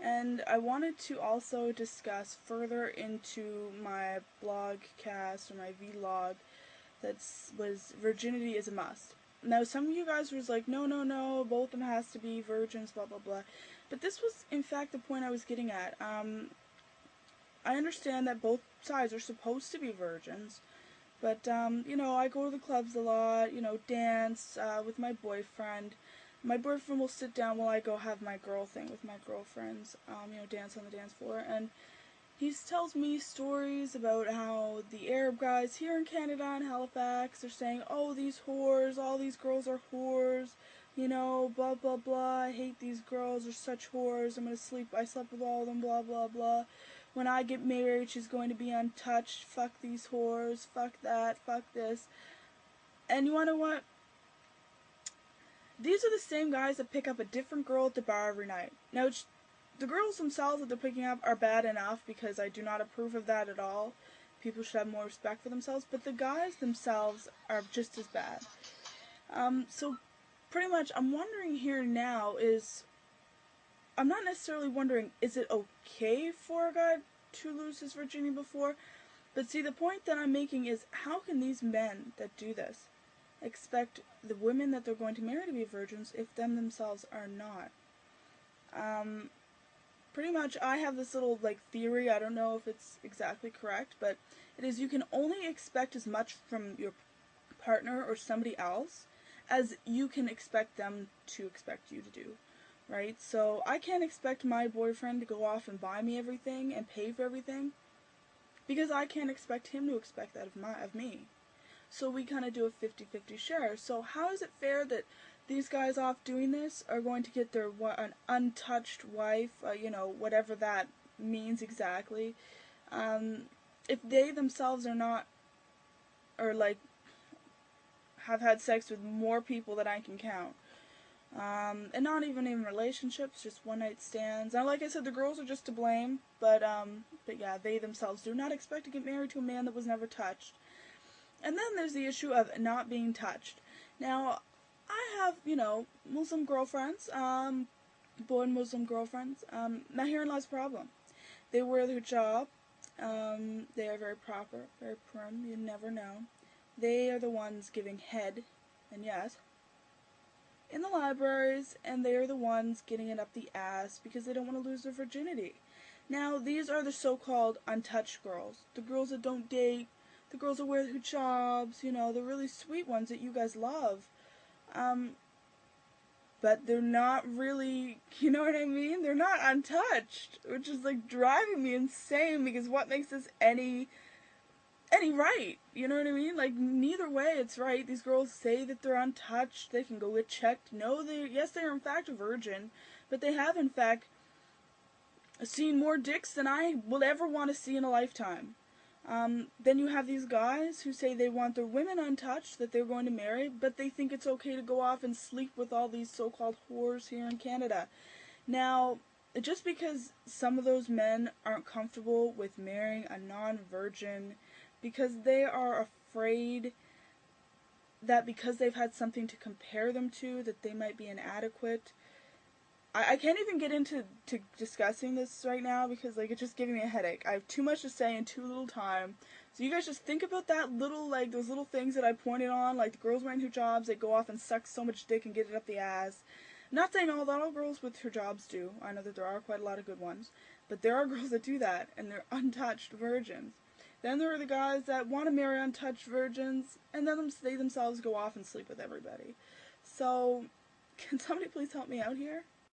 And I wanted to also discuss further into my blogcast or my vlog that was virginity is a must. Now, some of you guys was like, no, no, no, both of them has to be virgins, blah, blah, blah. But this was, in fact, the point I was getting at. I understand that both sides are supposed to be virgins, but, I go to the clubs a lot, dance with my boyfriend. My boyfriend will sit down while I go have my girl thing with my girlfriends, dance on the dance floor, and he tells me stories about how the Arab guys here in Canada and Halifax are saying, oh, these whores, all these girls are whores, blah, blah, blah, I hate these girls, they're such whores, I slept with all of them, blah, blah, blah. When I get married, she's going to be untouched, fuck these whores, fuck that, fuck this. And you wanna know what? These are the same guys that pick up a different girl at the bar every night. Now, the girls themselves that they're picking up are bad enough, because I do not approve of that at all. People should have more respect for themselves, but the guys themselves are just as bad. So pretty much I'm wondering here now I'm not necessarily wondering, is it okay for a guy to lose his virginity before? But see, the point that I'm making is, how can these men that do this expect the women that they're going to marry to be virgins if them themselves are not? Pretty much I have this little theory, I don't know if it's exactly correct, but it is you can only expect as much from your partner or somebody else as you can expect them to expect you to do, right? So I can't expect my boyfriend to go off and buy me everything and pay for everything, because I can't expect him to expect that of me. So we kind of do a 50-50 share. So how is it fair that these guys off doing this are going to get an untouched wife, whatever that means exactly, if they themselves are not, or have had sex with more people than I can count, and not even in relationships, just one night stands. Now, like I said, the girls are just to blame, but yeah, they themselves do not expect to get married to a man that was never touched. And then there's the issue of not being touched. Now, I have, Muslim girlfriends, born Muslim girlfriends. Now herein lies the problem. They wear the hijab. They are very proper, very prim. You never know. They are the ones giving head, and yes, in the libraries, and they are the ones getting it up the ass because they don't want to lose their virginity. Now, these are the so-called untouched girls. The girls that don't date. The girls that wear the hijabs, the really sweet ones that you guys love. But they're not really, you know what I mean? They're not untouched, which is driving me insane, because what makes this any right? You know what I mean? Neither way it's right. These girls say that they're untouched, they can go get checked. No, yes, they are in fact a virgin, but they have in fact seen more dicks than I will ever want to see in a lifetime. Then you have these guys who say they want their women untouched, that they're going to marry, but they think it's okay to go off and sleep with all these so-called whores here in Canada. Now, just because some of those men aren't comfortable with marrying a non-virgin, because they are afraid that because they've had something to compare them to, that they might be inadequate. I can't even get into discussing this right now, because it's just giving me a headache. I have too much to say in too little time. So you guys just think about that little, those little things that I pointed on, the girls wearing hijabs, they go off and suck so much dick and get it up the ass. Not saying all girls with hijabs do. I know that there are quite a lot of good ones. But there are girls that do that, and they're untouched virgins. Then there are the guys that want to marry untouched virgins, and then they themselves go off and sleep with everybody. So, can somebody please help me out here?